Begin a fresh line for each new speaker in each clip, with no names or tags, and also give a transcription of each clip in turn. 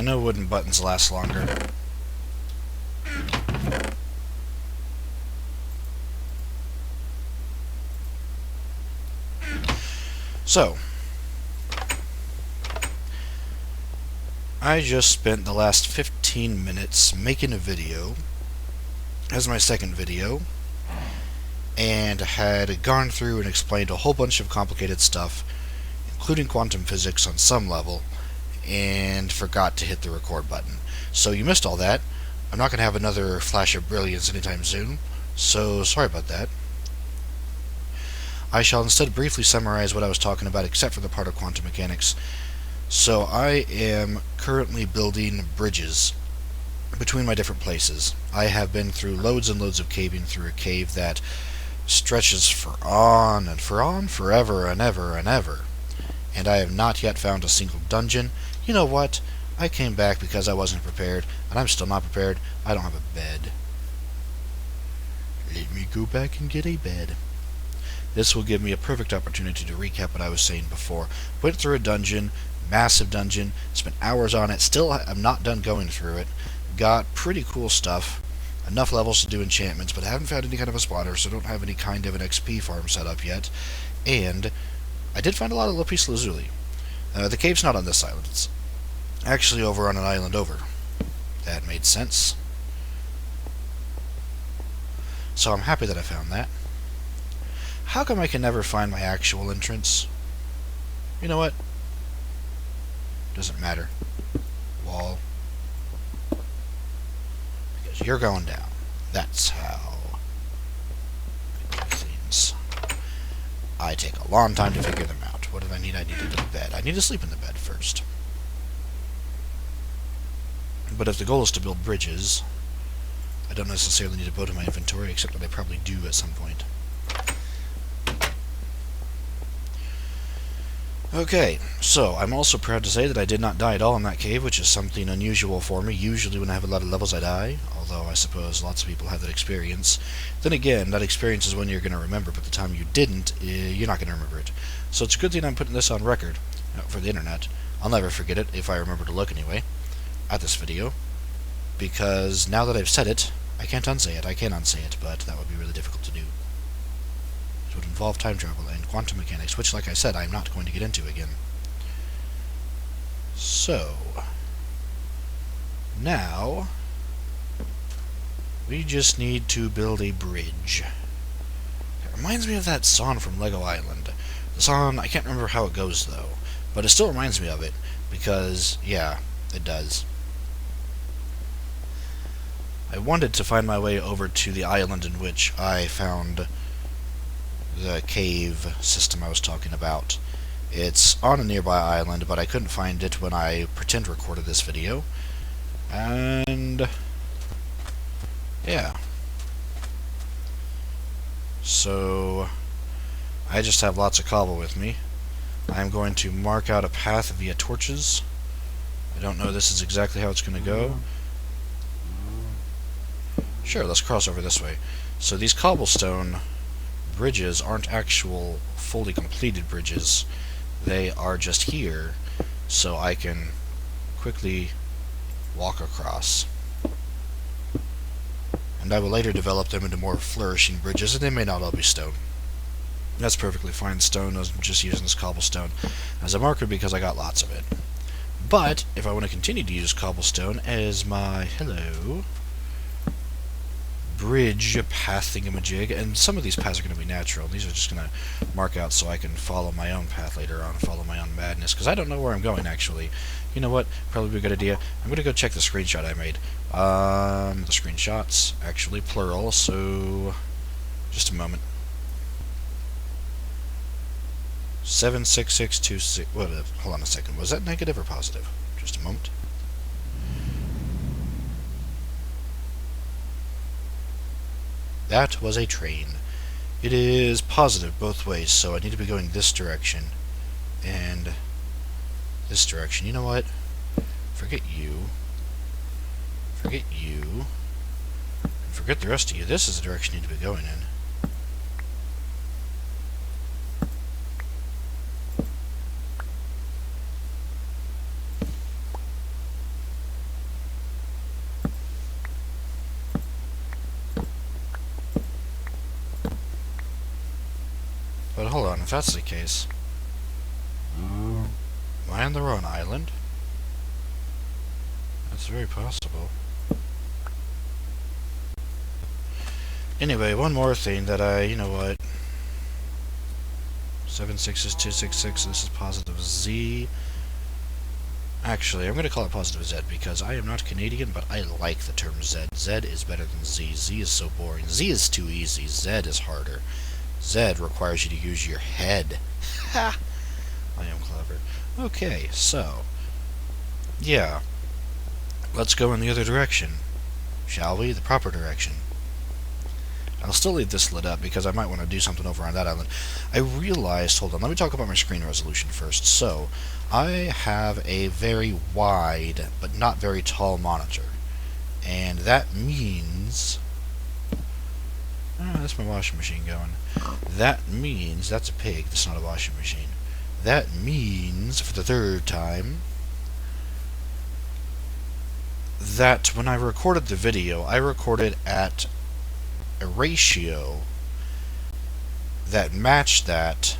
know wooden buttons last longer. So, I just spent the last 15 minutes making a video as my second video, and had gone through and explained a whole bunch of complicated stuff, including quantum physics on some level, and forgot to hit the record button. So you missed all that. I'm not going to have another flash of brilliance anytime soon, so sorry about that. I shall instead briefly summarize what I was talking about, except for the part of quantum mechanics. So I am currently building bridges between my different places. I have been through loads and loads of caving through a cave that stretches for on and forever and ever and ever. And I have not yet found a single dungeon. You know what? I came back because I wasn't prepared, and I'm still not prepared. I don't have a bed. Let me go back and get a bed. This will give me a perfect opportunity to recap what I was saying before. Went through a dungeon, massive dungeon, spent hours on it, still I'm not done going through it. Got pretty cool stuff, enough levels to do enchantments, but I haven't found any kind of a spotter, so don't have any kind of an XP farm set up yet. And I did find a lot of lapis lazuli. The cave's not on this island, it's actually over on an island over. That made sense. So I'm happy that I found that. How come I can never find my actual entrance? You know what? Doesn't matter. Wall. Because you're going down. That's how I do things. I take a long time to figure them out. What did I need? I needed a bed. I need to sleep in the bed first. But if the goal is to build bridges, I don't necessarily need a boat in my inventory, except that I probably do at some point. Okay, so I'm also proud to say that I did not die at all in that cave, which is something unusual for me. Usually when I have a lot of levels I die, although I suppose lots of people have that experience. Then again, that experience is one you're going to remember, but the time you didn't, you're not going to remember it. So it's a good thing I'm putting this on record for the internet. I'll never forget it, if I remember to look anyway, at this video, because now that I've said it, I can't unsay it. I can unsay it, but that would be really difficult to do. It would involve time travel and quantum mechanics, which, like I said, I'm not going to get into again. So, now, we just need to build a bridge. It reminds me of that song from Lego Island. The song, I can't remember how it goes, though, but it still reminds me of it, because, yeah, it does. I wanted to find my way over to the island in which I found the cave system I was talking about. It's on a nearby island, but I couldn't find it when I pretend recorded this video. And yeah. So I just have lots of cobble with me. I'm going to mark out a path via torches. I don't know this is exactly how it's going to go. Sure, let's cross over this way. So these cobblestone bridges aren't actual fully completed bridges. They are just here so I can quickly walk across. And I will later develop them into more flourishing bridges, and they may not all be stone. That's perfectly fine. Stone, I'm just using this cobblestone as a marker because I got lots of it. But if I want to continue to use cobblestone as my bridge path thingamajig, and some of these paths are going to be natural. These are just going to mark out so I can follow my own path later on, follow my own madness, because I don't know where I'm going, actually. You know what? Probably be a good idea. I'm going to go check the screenshot I made. The screenshots, actually, plural, so just a moment. 76626, hold on a second. Was that negative or positive? Just a moment. That was a train. It is positive both ways, so I need to be going this direction and this direction. You know what? Forget you. Forget you. And forget the rest of you. This is the direction I need to be going in. If that's the case, am I on the wrong island? That's very possible. Anyway, one more thing that you know what? 76 is 266, this is positive Z. Actually, I'm going to call it positive Z because I am not Canadian, but I like the term Z. Z is better than Z. Z is so boring. Z is too easy. Z is harder. Z requires you to use your head. Ha! I am clever. Okay, so, yeah. Let's go in the other direction. Shall we? The proper direction. I'll still leave this lit up because I might want to do something over on that island. I realized, hold on, let me talk about my screen resolution first. So, I have a very wide but not very tall monitor. And that means... that's my washing machine going. That means... That's a pig, that's not a washing machine. That means, for the third time, that when I recorded the video, I recorded at a ratio that matched that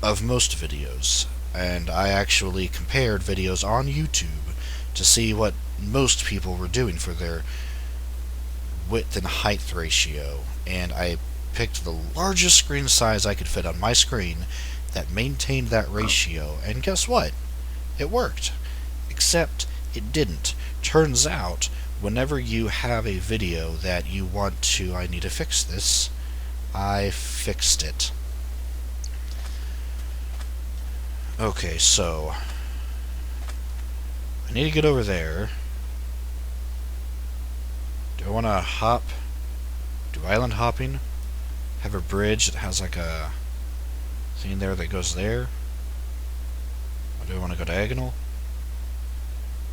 of most videos, and I actually compared videos on YouTube to see what most people were doing for their width and height ratio, and I picked the largest screen size I could fit on my screen that maintained that ratio, and guess what? It worked. Except it didn't. Turns out, whenever you have a video that you want to, I need to fix this, I fixed it. Okay, so I need to get over there. Do I want to hop? Do island hopping have a bridge that has like a thing there that goes there? Or do I want to go diagonal?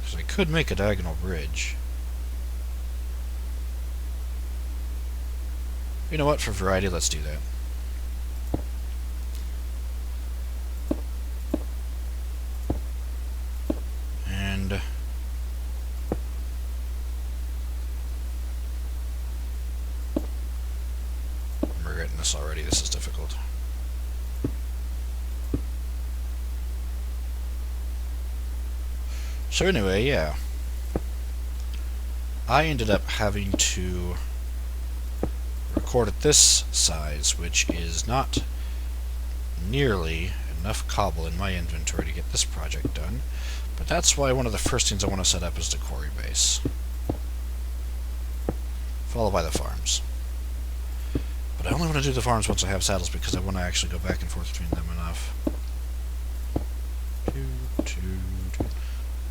Because I could make a diagonal bridge. You know what, for variety, let's do that. And I'm regretting this already, this is difficult. So anyway, yeah. I ended up having to record at this size, which is not nearly enough cobble in my inventory to get this project done. But that's why one of the first things I want to set up is the quarry base, followed by the farms. But I only want to do the farms once I have saddles because I want to actually go back and forth between them enough.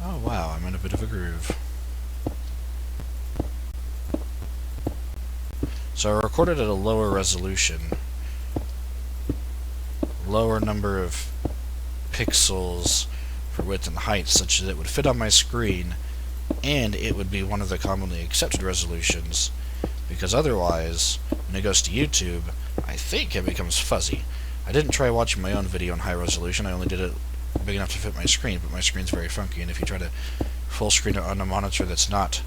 Oh wow, I'm in a bit of a groove. So I recorded at a lower resolution, lower number of pixels for width and height, such that it would fit on my screen, and it would be one of the commonly accepted resolutions, because otherwise, when it goes to YouTube, I think it becomes fuzzy. I didn't try watching my own video in high resolution, I only did it big enough to fit my screen, but my screen's very funky, and if you try to full screen it on a monitor that's not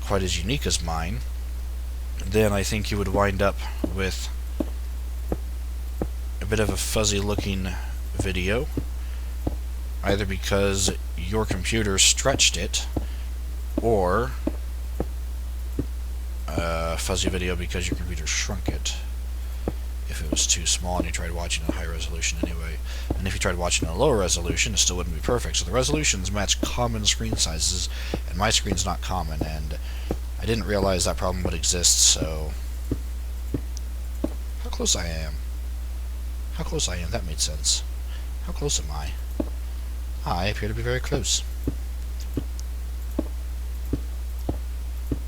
quite as unique as mine, then I think you would wind up with a bit of a fuzzy looking video, either because your computer stretched it, or a fuzzy video because your computer shrunk it if it was too small and you tried watching it in high resolution anyway. And if you tried watching it in a lower resolution, it still wouldn't be perfect. So the resolutions match common screen sizes, and my screen's not common, and I didn't realize that problem would exist, so... How close I am? How close I am, that made sense. How close am I? I appear to be very close.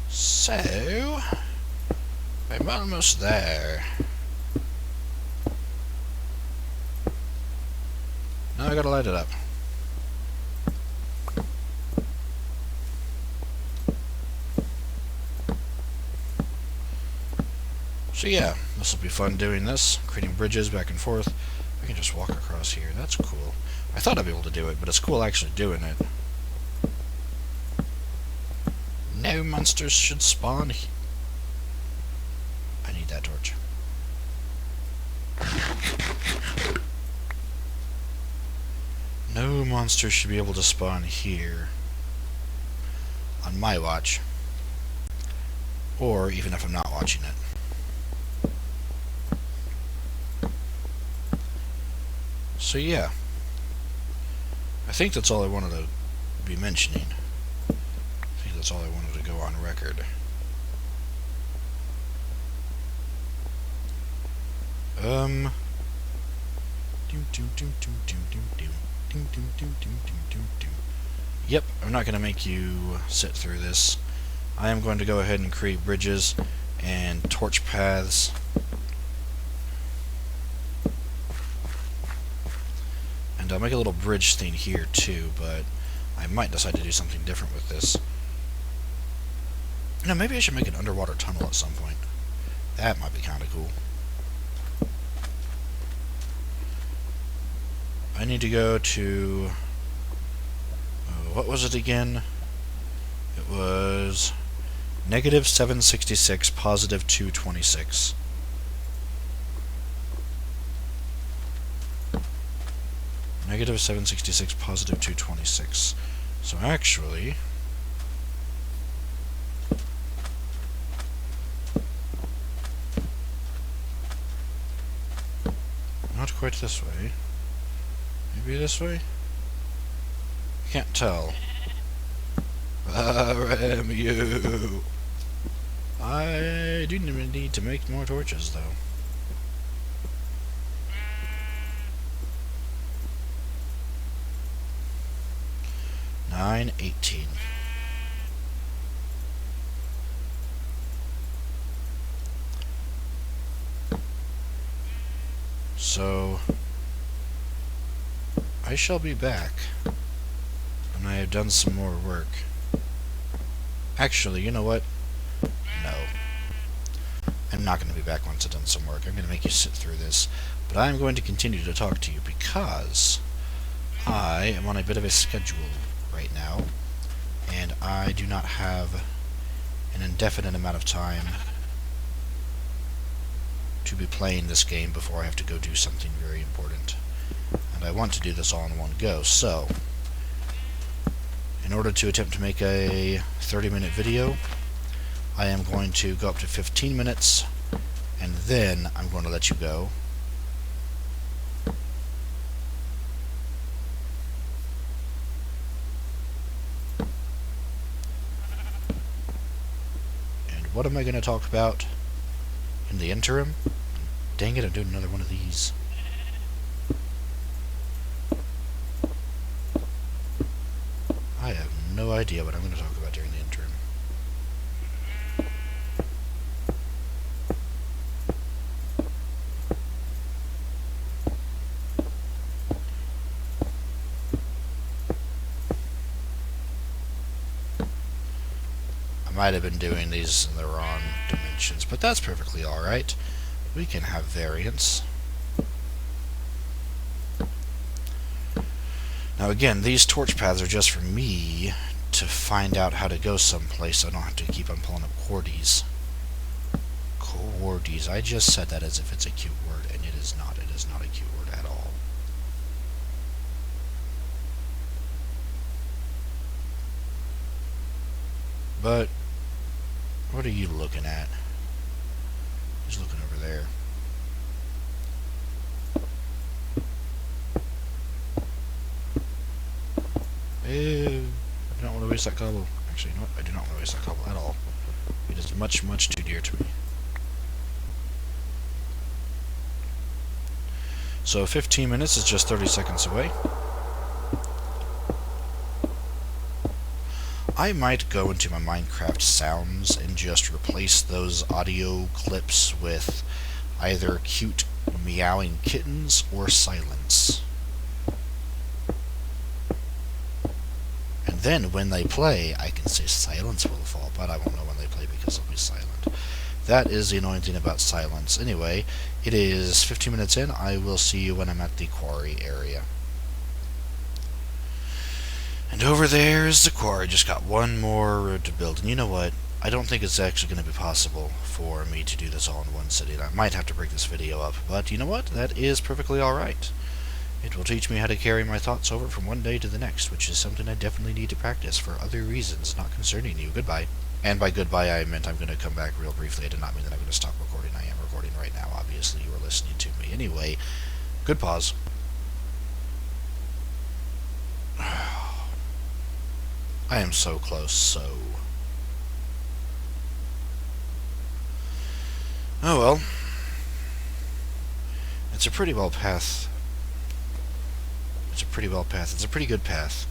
So... I'm almost there. Now I gotta light it up. So yeah, this will be fun doing this, creating bridges back and forth. I can just walk across here, that's cool. I thought I'd be able to do it, but it's cool actually doing it. No monsters should spawn I need that torch. monsters should be able to spawn here on my watch, or even if I'm not watching it. So yeah, I think that's all I wanted to be mentioning. I think that's all I wanted to go on record. Yep, I'm not going to make you sit through this. I am going to go ahead and create bridges and torch paths. And I'll make a little bridge thing here too, but I might decide to do something different with this. You know, maybe I should make an underwater tunnel at some point. That might be kind of cool. I need to go to... what was it again? It was... negative 766, positive 226. Negative 766, positive 226. So actually... not quite this way. Maybe this way? Can't tell. Where am you? I do need to make more torches, though. $9.18. So I shall be back when I have done some more work. Actually, you know what? No. I'm not going to be back once I've done some work. I'm going to make you sit through this. But I'm going to continue to talk to you because I am on a bit of a schedule right now, and I do not have an indefinite amount of time to be playing this game before I have to go do something very important. And I want to do this all in one go, so in order to attempt to make a 30-minute video, I am going to go up to 15 minutes, and then I'm going to let you go. And what am I going to talk about in the interim? Dang it, I'm doing another one of these. I have no idea what I'm going to talk about during the interim. I might have been doing these in the wrong dimensions, but that's perfectly alright. We can have variance. Now again, these torch paths are just for me to find out how to go someplace so I don't have to keep on pulling up quarties. Quarties. I just said that as if it's a cute word, and it is not. It is not a cute word at all. But what are you looking at? He's looking over there. Ew. I don't want to waste that cobble. Actually, you know what? I do not want to waste that cobble at all. It is much, much too dear to me. So 15 minutes is just 30 seconds away. I might go into my Minecraft sounds and just replace those audio clips with either cute meowing kittens or silence. And then when they play, I can say silence will fall, but I won't know when they play because it'll be silent. That is the annoying thing about silence. Anyway, it is 15 minutes in. I will see you when I'm at the quarry area. And over there is the quarry. Just got one more road to build. And you know what? I don't think it's actually going to be possible for me to do this all in one sitting. I might have to break this video up. But you know what? That is perfectly alright. It will teach me how to carry my thoughts over from one day to the next, which is something I definitely need to practice for other reasons not concerning you. Goodbye. And by goodbye, I meant I'm going to come back real briefly. I did not mean that I'm going to stop recording. I am recording right now. Obviously, you are listening to me. Anyway, good pause. I am so close, so... Oh well. It's a pretty well path. It's a pretty good path.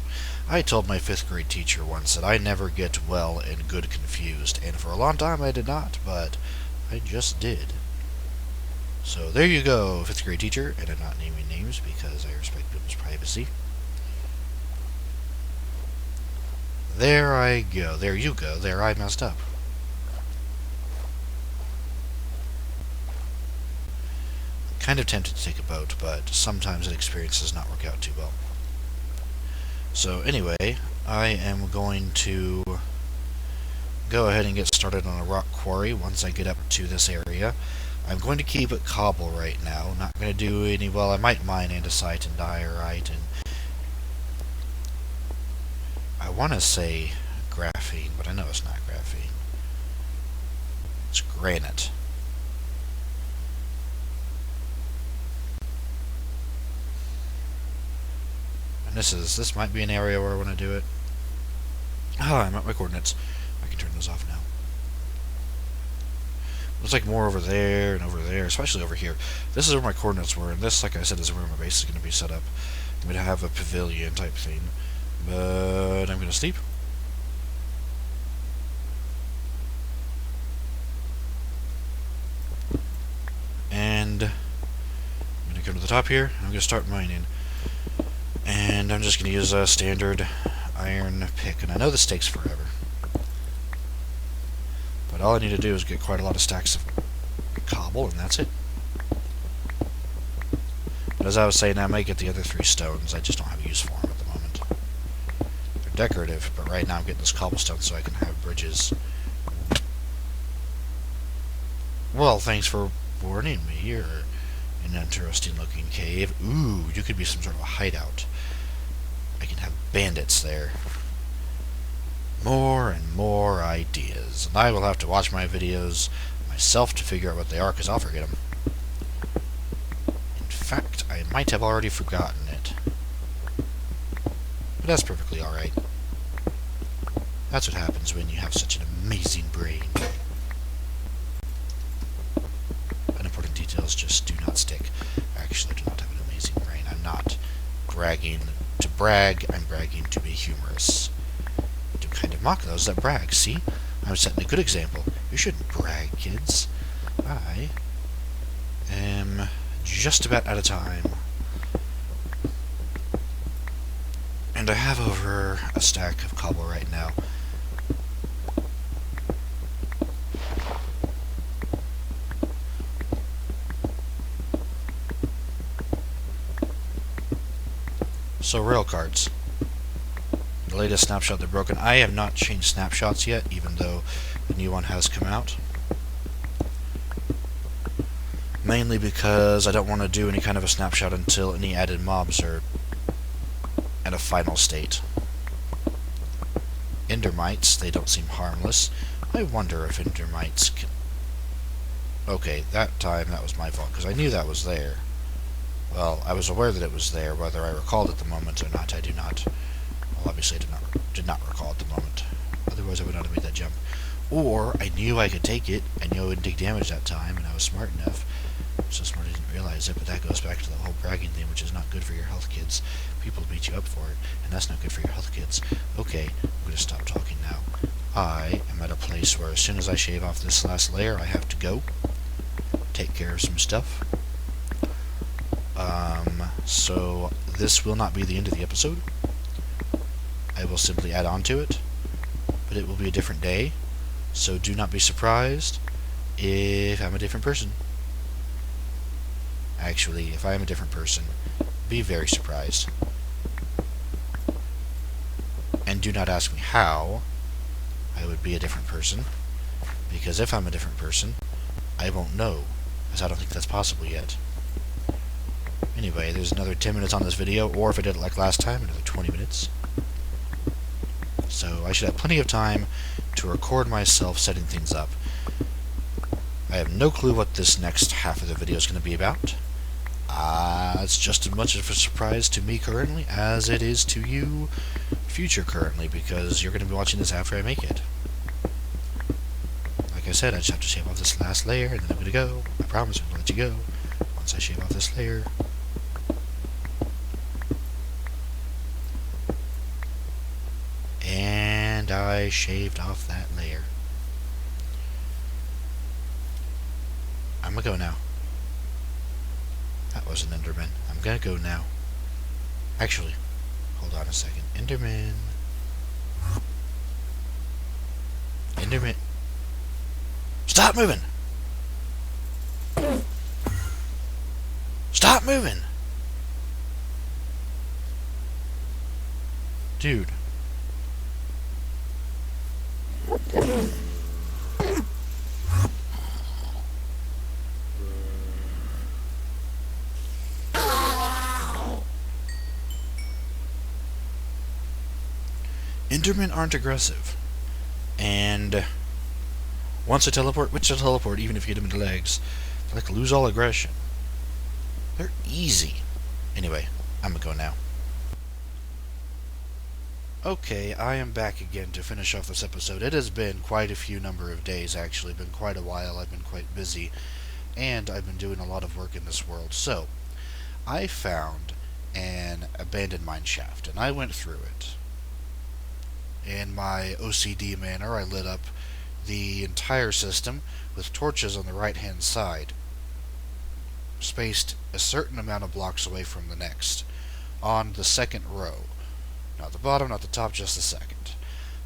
I told my 5th grade teacher once that I never get well and good confused, and for a long time I did not, but I just did. So there you go, 5th grade teacher, and I'm not naming names because I respect people's privacy. There I go. There you go. There I messed up. Kind of tempted to take a boat, but sometimes that experience does not work out too well. So anyway, I am going to go ahead and get started on a rock quarry once I get up to this area. I'm going to keep it cobble right now. Not going to do any, well, I might mine andesite and diorite, and I want to say graphene, but I know it's not graphene. It's granite. And this might be an area where I want to do it. Oh, I'm at my coordinates. I can turn those off now. Looks like more over there and over there, especially over here. This is where my coordinates were, and this, like I said, is where my base is going to be set up. I'm going to have a pavilion type thing, but I'm going to sleep. And I'm going to come to the top here, and I'm going to start mining. And I'm just going to use a standard iron pick, and I know this takes forever. But all I need to do is get quite a lot of stacks of cobble, and that's it. But as I was saying, I might get the other 3 stones. I just don't have a use for them at the moment. They're decorative, but right now I'm getting this cobblestone so I can have bridges. Well, thanks for warning me. You're an interesting looking cave. Ooh, you could be some sort of a hideout. I can have bandits there. More and more ideas. And I will have to watch my videos myself to figure out what they are, because I'll forget them. In fact, I might have already forgotten it. But that's perfectly alright. That's what happens when you have such an amazing brain. Unimportant details just do not stick. Actually, I do not have an amazing brain. I'm not bragging to brag, I'm bragging to be humorous. To kind of mock those that brag. See? I'm setting a good example. You shouldn't brag, kids. I am just about out of time. And I have over a stack of cobble right now. So, rail cards. The latest snapshot they're broken. I have not changed snapshots yet, even though the new one has come out. Mainly because I don't want to do any kind of a snapshot until any added mobs are at a final state. Endermites, they don't seem harmless. I wonder if endermites can... Okay, that time that was my fault, because I knew that was there. Well, I was aware that it was there, whether I recalled at the moment or not, I do not. Well, obviously I did not recall at the moment. Otherwise I would not have made that jump. Or, I knew I could take it, I knew I wouldn't take damage that time, and I was smart enough. I'm so smart I didn't realize it, but that goes back to the whole bragging thing, which is not good for your health, kids. People beat you up for it, and that's not good for your health, kids. Okay, I'm going to stop talking now. I am at a place where as soon as I shave off this last layer, I have to go take care of some stuff. So this will not be the end of the episode. I will simply add on to it, but it will be a different day, so do not be surprised if I'm a different person. Actually, if I am a different person, be very surprised. And do not ask me how I would be a different person, because if I'm a different person, I won't know, as I don't think that's possible yet. Anyway, there's another 10 minutes on this video, or if I did it like last time, another 20 minutes. So I should have plenty of time to record myself setting things up. I have no clue what this next half of the video is going to be about. It's just as much of a surprise to me currently as it is to you future currently, because you're going to be watching this after I make it. Like I said, I just have to shave off this last layer, and then I'm going to go. I promise I'm going to let you go once I shave off this layer. And I shaved off that layer. I'm gonna go now. That was an Enderman. I'm gonna go now. Actually, hold on a second. Enderman. Enderman. Stop moving! Stop moving! Dude. Endermen aren't aggressive. And once I teleport, which I teleport even if you hit them in the legs, they like lose all aggression. They're easy. Anyway, I'm gonna go now. Okay, I am back again to finish off this episode. It has been quite a few number of days, actually. Been quite a while. I've been quite busy. And I've been doing a lot of work in this world. So, I found an abandoned mine shaft, and I went through it. In my OCD manner, I lit up the entire system with torches on the right-hand side, spaced a certain amount of blocks away from the next, on the second row. Not the bottom, not the top, just the second.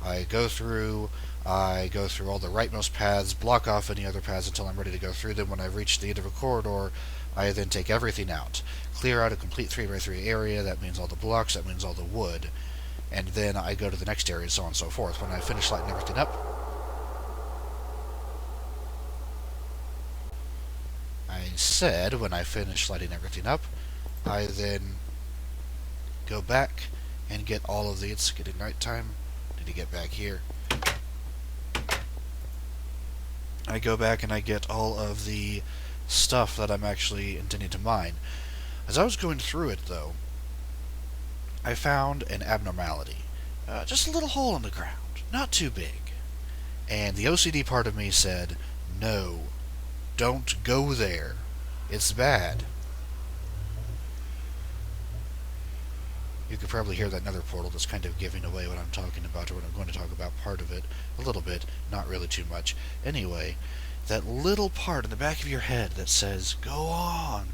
I go through all the rightmost paths, block off any other paths until I'm ready to go through them. When I've reached the end of a corridor, I then take everything out. Clear out a complete 3x3 area. That means all the blocks, that means all the wood. And then I go to the next area, and so on and so forth. When I finish lighting everything up, when I finish lighting everything up, I then go back and get all of the... It's getting nighttime. Need to get back here. I go back and I get all of the stuff that I'm actually intending to mine. As I was going through it, though, I found an abnormality. Just a little hole in the ground. Not too big. And the OCD part of me said, no, don't go there. It's bad. You could probably hear that nether portal that's kind of giving away what I'm talking about, or what I'm going to talk about, part of it. A little bit, not really too much. Anyway, that little part in the back of your head that says, go on,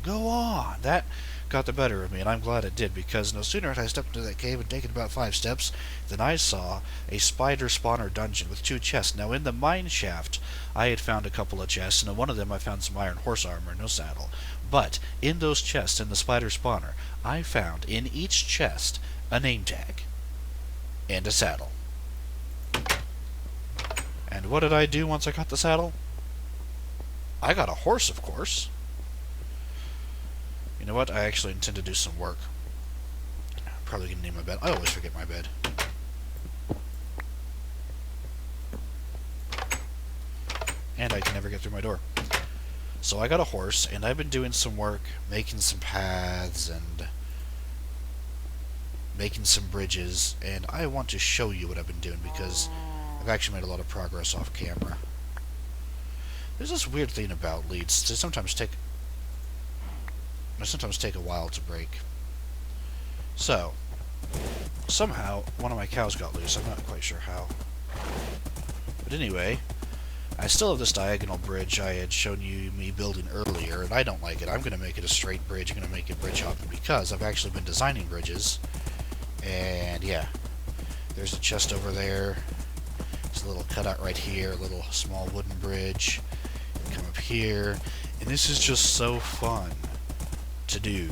that got the better of me, and I'm glad it did, because no sooner had I stepped into that cave and taken about 5 steps than I saw a spider spawner dungeon with 2 chests. Now, in the mine shaft, I had found a couple of chests, and in one of them I found some iron horse armor, no saddle. But in those chests, in the spider spawner, I found in each chest a name tag and a saddle. And what did I do once I got the saddle? I got a horse, of course. You know what? I actually intend to do some work. I'm probably going to need my bed. I always forget my bed. And I can never get through my door. So I got a horse, and I've been doing some work, making some paths, and making some bridges, and I want to show you what I've been doing, because I've actually made a lot of progress off camera. There's this weird thing about leads. They sometimes take a while to break. So, somehow, one of my cows got loose. I'm not quite sure how. But anyway, I still have this diagonal bridge I had shown you me building earlier, and I don't like it. I'm going to make it a straight bridge. I'm going to make it bridge hopping, because I've actually been designing bridges. And yeah, there's a chest over there. There's a little cutout right here, a little small wooden bridge. Come up here, and this is just so fun to do,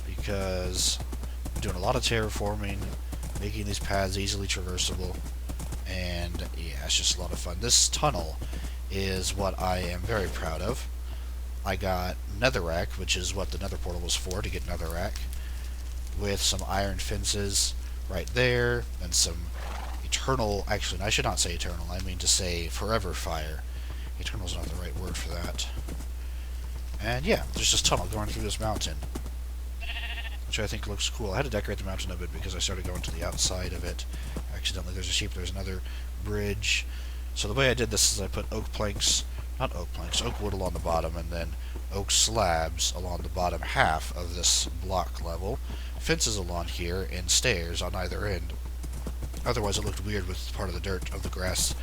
because I'm doing a lot of terraforming, making these paths easily traversable, and yeah, it's just a lot of fun. This tunnel is what I am very proud of. I got netherrack, which is what the nether portal was for, to get netherrack, with some iron fences right there, and some eternal, actually, I should not say eternal, I mean to say forever fire. Eternal's not the right word for that. And yeah, there's this tunnel going through this mountain, which I think looks cool. I had to decorate the mountain a bit because I started going to the outside of it accidentally. There's a sheep, there's another bridge. So the way I did this is I put oak wood along the bottom, and then oak slabs along the bottom half of this block level, fences along here, and stairs on either end. Otherwise it looked weird with part of the dirt of the grass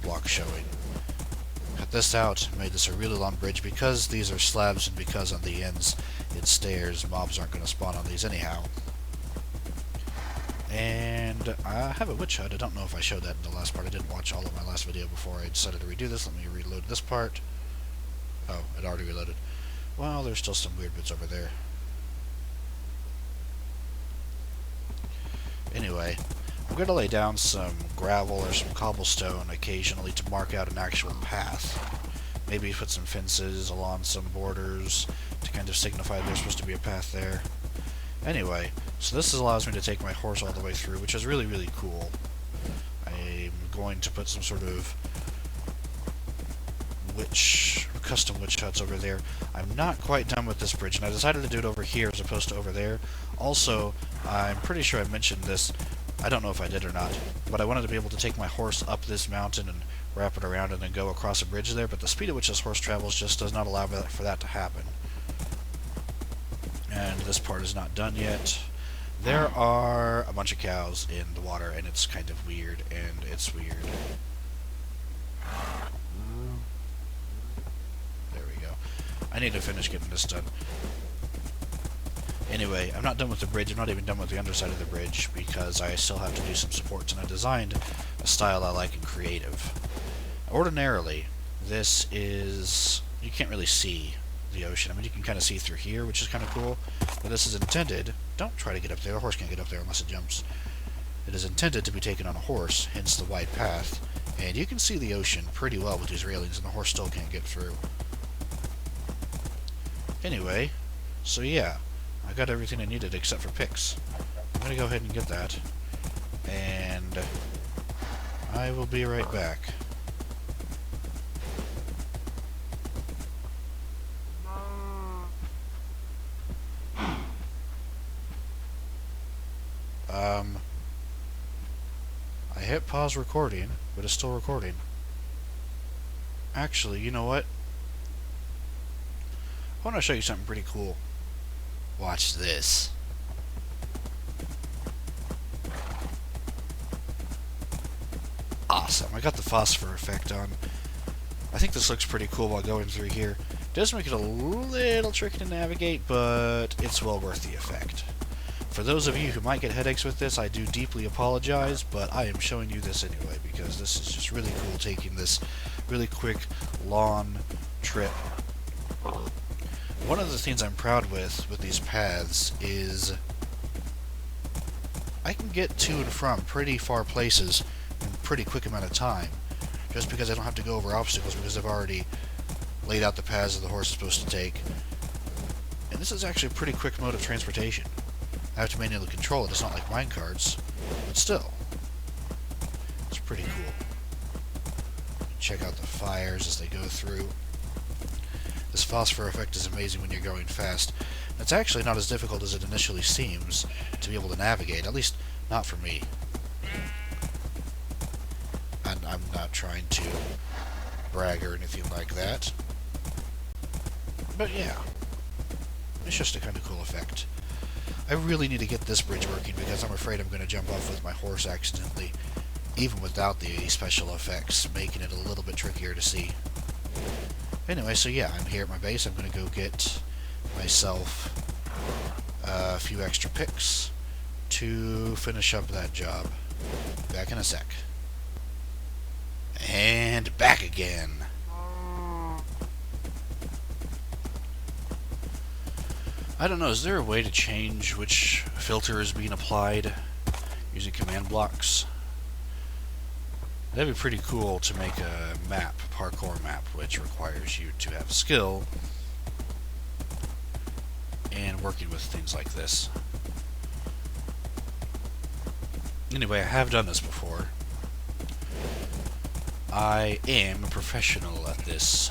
block showing. Cut this out, made this a really long bridge. Because these are slabs and because on the ends it's stairs, mobs aren't going to spawn on these anyhow. And I have a witch hut. I don't know if I showed that in the last part. I didn't watch all of my last video before I decided to redo this. Let me reload this part. Oh, it already reloaded. Well, there's still some weird bits over there. Anyway, I'm going to lay down some gravel or some cobblestone occasionally to mark out an actual path. Maybe put some fences along some borders to kind of signify there's supposed to be a path there. Anyway, so this allows me to take my horse all the way through, which is really, really cool. I'm going to put some sort of custom witch huts over there. I'm not quite done with this bridge, and I decided to do it over here as opposed to over there. Also, I'm pretty sure I mentioned this, I don't know if I did or not, but I wanted to be able to take my horse up this mountain and wrap it around and then go across a bridge there, but the speed at which this horse travels just does not allow for that to happen. And this part is not done yet. There are a bunch of cows in the water, and it's kind of weird, and it's weird. There we go. I need to finish getting this done. Anyway, I'm not done with the bridge. I'm not even done with the underside of the bridge because I still have to do some supports, and I designed a style I like and creative. Ordinarily, this is... you can't really see the ocean. I mean, you can kind of see through here, which is kind of cool, but this is intended... don't try to get up there. A horse can't get up there unless it jumps. It is intended to be taken on a horse, hence the wide path, and you can see the ocean pretty well with these railings, and the horse still can't get through. Anyway, so yeah, I got everything I needed except for picks. I'm gonna go ahead and get that, and I will be right back. I hit pause recording, but it's still recording. Actually, you know what? I want to show you something pretty cool. Watch this. Awesome. I got the phosphor effect on. I think this looks pretty cool while going through here. It does make it a little tricky to navigate, but it's well worth the effect. For those of you who might get headaches with this, I do deeply apologize, but I am showing you this anyway, because this is just really cool, taking this really quick, long trip. One of the things I'm proud with these paths is I can get to and from pretty far places in a pretty quick amount of time, just because I don't have to go over obstacles, because I've already laid out the paths that the horse is supposed to take. And this is actually a pretty quick mode of transportation. I have to manually control it. It's not like minecarts, but still, it's pretty cool. Check out the fires as they go through. This phosphor effect is amazing when you're going fast. It's actually not as difficult as it initially seems to be able to navigate, at least not for me. And I'm not trying to brag or anything like that. But yeah, it's just a kind of cool effect. I really need to get this bridge working because I'm afraid I'm going to jump off with my horse accidentally, even without the special effects, making it a little bit trickier to see. Anyway, so yeah, I'm here at my base. I'm going to go get myself a few extra picks to finish up that job. Back in a sec. And back again. I don't know, is there a way to change which filter is being applied using command blocks? That'd be pretty cool to make a map, parkour map, which requires you to have skill and working with things like this. Anyway, I have done this before. I am a professional at this.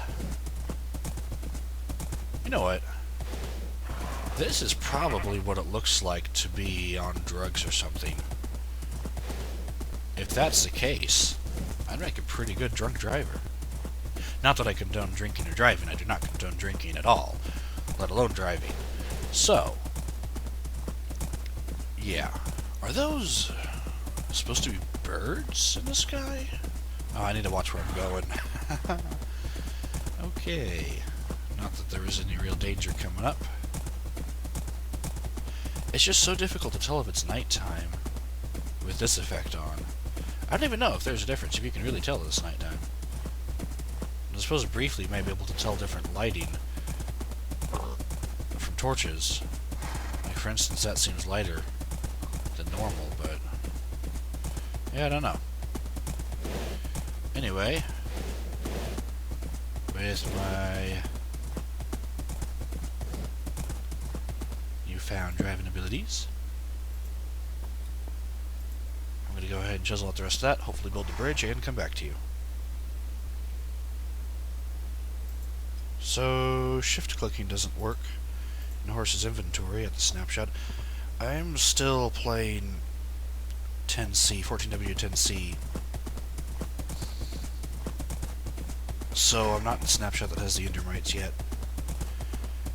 You know what? This is probably what it looks like to be on drugs or something. If that's the case, I'd make a pretty good drunk driver. Not that I condone drinking or driving. I do not condone drinking at all, let alone driving. So, yeah. Are those supposed to be birds in the sky? Oh, I need to watch where I'm going. Okay. Not that there is any real danger coming up. It's just so difficult to tell if it's nighttime with this effect on. I don't even know if there's a difference, if you can really tell that it's nighttime. I suppose briefly you may be able to tell different lighting from torches. Like, for instance, that seems lighter than normal, but yeah, I don't know. Anyway, with my newfound driving abilities, I'm going to go ahead and chisel out the rest of that, hopefully build the bridge, and come back to you. So, shift clicking doesn't work in Horse's inventory at the snapshot. I'm still playing 10C, 14W10C. So I'm not in the snapshot that has the Endermites yet.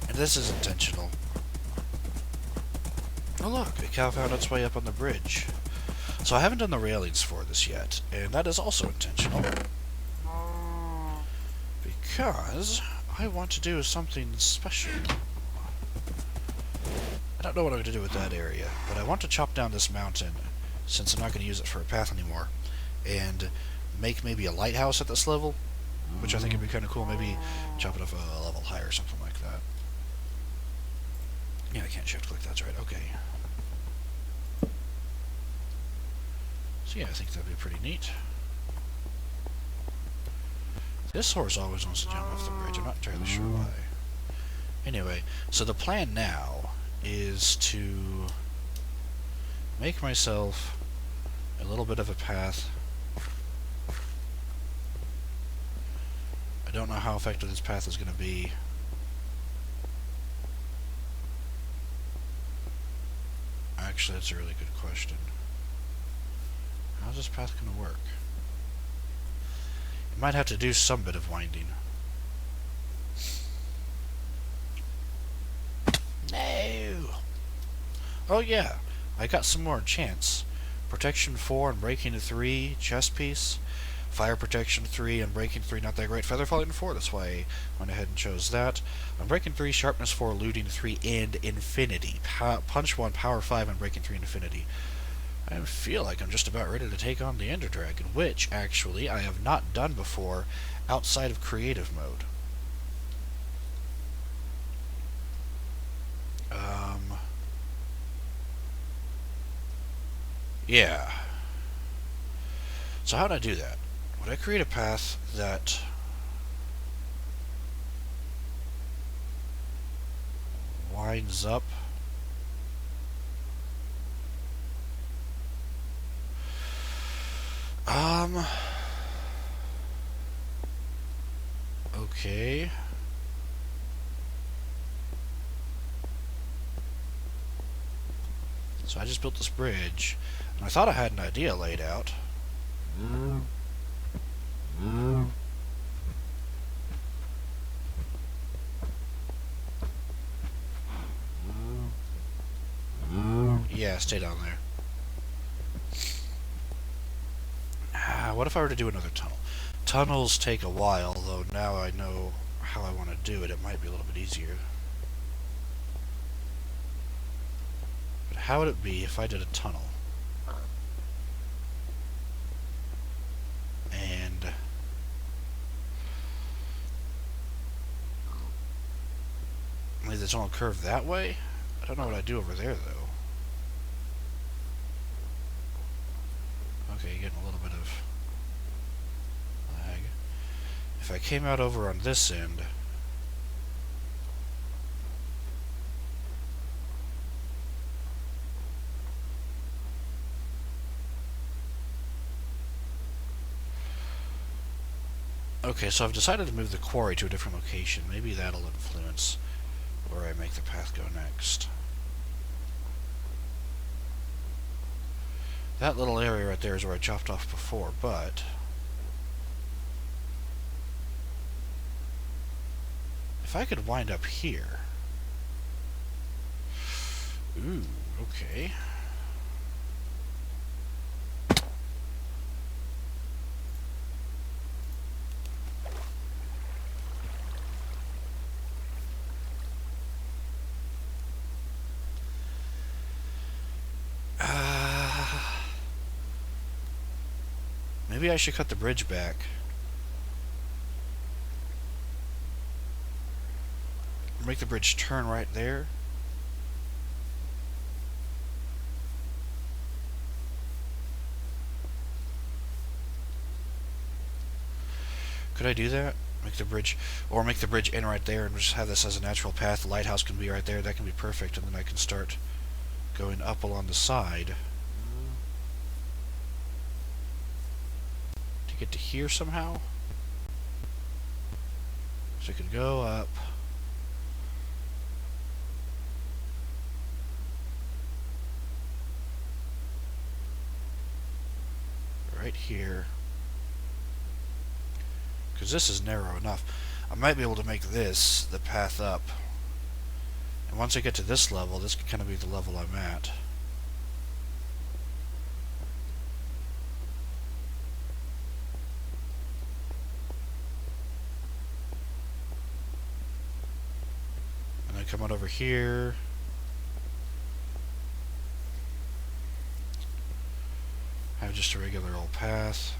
And this is intentional. Oh look, a cow found its way up on the bridge. So I haven't done the railings for this yet, and that is also intentional. Because I want to do something special. I don't know what I'm going to do with that area, but I want to chop down this mountain, since I'm not going to use it for a path anymore, and make maybe a lighthouse at this level, which I think would be kind of cool. Maybe chop it up a level higher or something like that. Yeah, I can't shift click, that's right, okay. So yeah, I think that'd be pretty neat. This horse always wants to jump off the bridge, I'm not entirely sure why. Anyway, so the plan now is to make myself a little bit of a path. I don't know how effective this path is going to be. Actually, that's a really good question. How's this path going to work? It might have to do some bit of winding. No! Oh yeah, I got some more enchants. Protection 4 and Breaking 3, chest piece. Fire Protection 3 and Breaking 3, not that great. Feather Falling 4, that's why I went ahead and chose that. On Breaking 3, Sharpness 4, Looting 3, and Infinity. Punch 1, Power 5, and Breaking 3 and Infinity. I feel like I'm just about ready to take on the Ender Dragon, which, actually, I have not done before outside of creative mode. Yeah. So how would I do that? Would I create a path that winds up? Okay. So I just built this bridge, and I thought I had an idea laid out. Yeah, stay down there. What if I were to do another tunnel? Tunnels take a while, though now I know how I want to do it. It might be a little bit easier. But how would it be if I did a tunnel? And maybe the tunnel curve that way? I don't know what I'd do over there, though. Okay, getting a little bit of lag. If I came out over on this end, Okay, so I've decided to move the quarry to a different location. Maybe that'll influence where I make the path go next. That little area right there is where I chopped off before, but if I could wind up here. Ooh, okay. Maybe I should cut the bridge back. Make the bridge turn right there. Could I do that? Make the bridge, or make the bridge in right there and just have this as a natural path. The lighthouse can be right there. That can be perfect, and then I can start going up along the side to get to here somehow. So I could go up. Right here. Because this is narrow enough. I might be able to make this the path up. And once I get to this level, this can kind of be the level I'm at. And I come out over here. Have just a regular old path.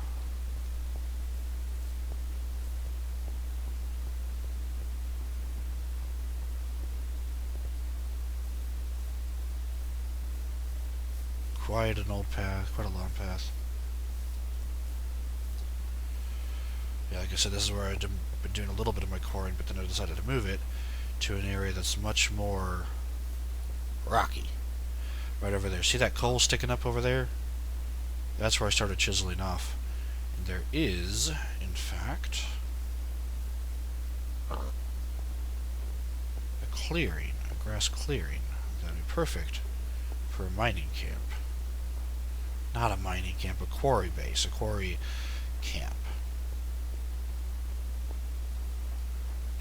Quite an old path, quite a long path. Yeah, like I said, this is where I've been doing a little bit of my coring, but then I decided to move it to an area that's much more rocky. Right over there. See that coal sticking up over there? That's where I started chiseling off. And there is, in fact, a clearing, a grass clearing. That'd be perfect for a mining camp. Not a mining camp, a quarry base, a quarry camp.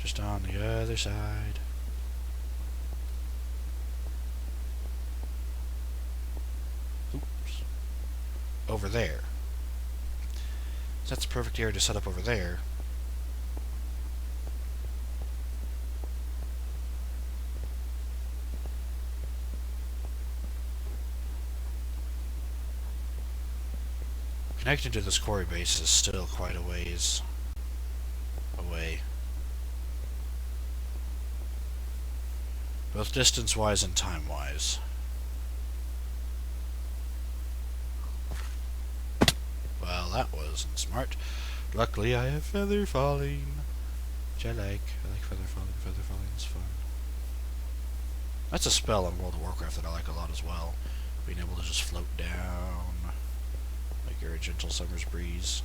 Just on the other side. Oops. Over there. So that's the perfect area to set up over there. Connecting to this quarry base is still quite a ways away. Both distance-wise and time-wise. Well, that wasn't smart. Luckily, I have feather falling, which I like. I like feather falling. Feather falling is fun. That's a spell in World of Warcraft that I like a lot as well. Being able to just float down like you're a gentle summer's breeze.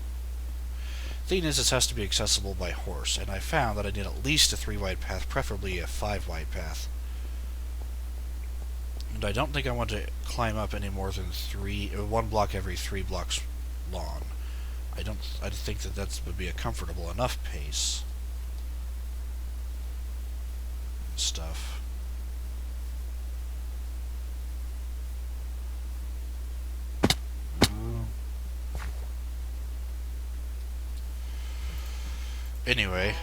Thing is, this has to be accessible by horse, and I found that I need at least a 3-wide path, preferably a 5-wide path. And I don't think I want to climb up any more than 1 block every 3 blocks long. I think that would be a comfortable enough pace. And stuff. Anyway,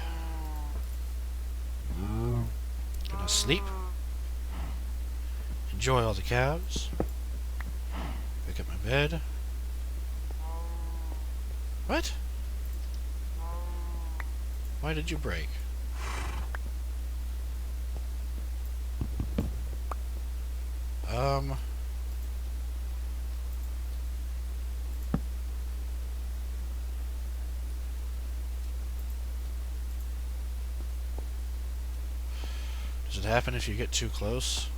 gonna sleep, enjoy all the cows, pick up my bed. What? Why did you break? Does it happen if you get too close?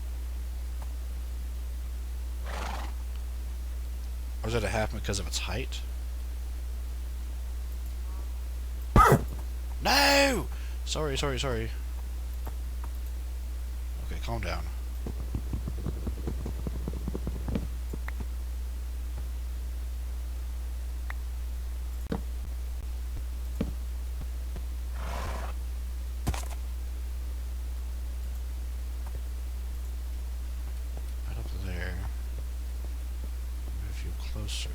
Or does it happen because of its height? No! Sorry. Okay, calm down. Right up there. Move you closer.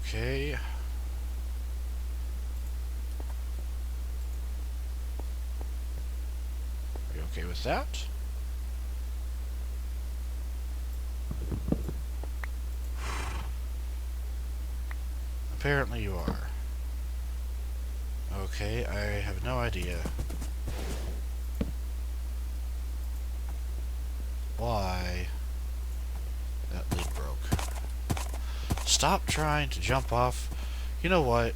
Okay. Are you okay with that? Apparently you are. Okay, I have no idea why that lid broke. Stop trying to jump off. You know what?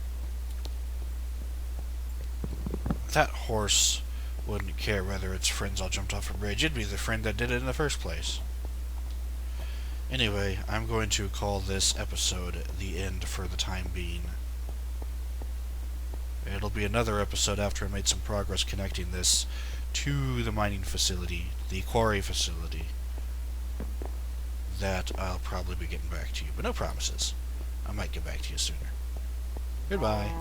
That horse wouldn't care whether its friends all jumped off a bridge. It'd be the friend that did it in the first place. Anyway, I'm going to call this episode the end for the time being. It'll be another episode after I made some progress connecting this to the mining facility, the quarry facility, that I'll probably be getting back to you. But no promises. I might get back to you sooner. Goodbye.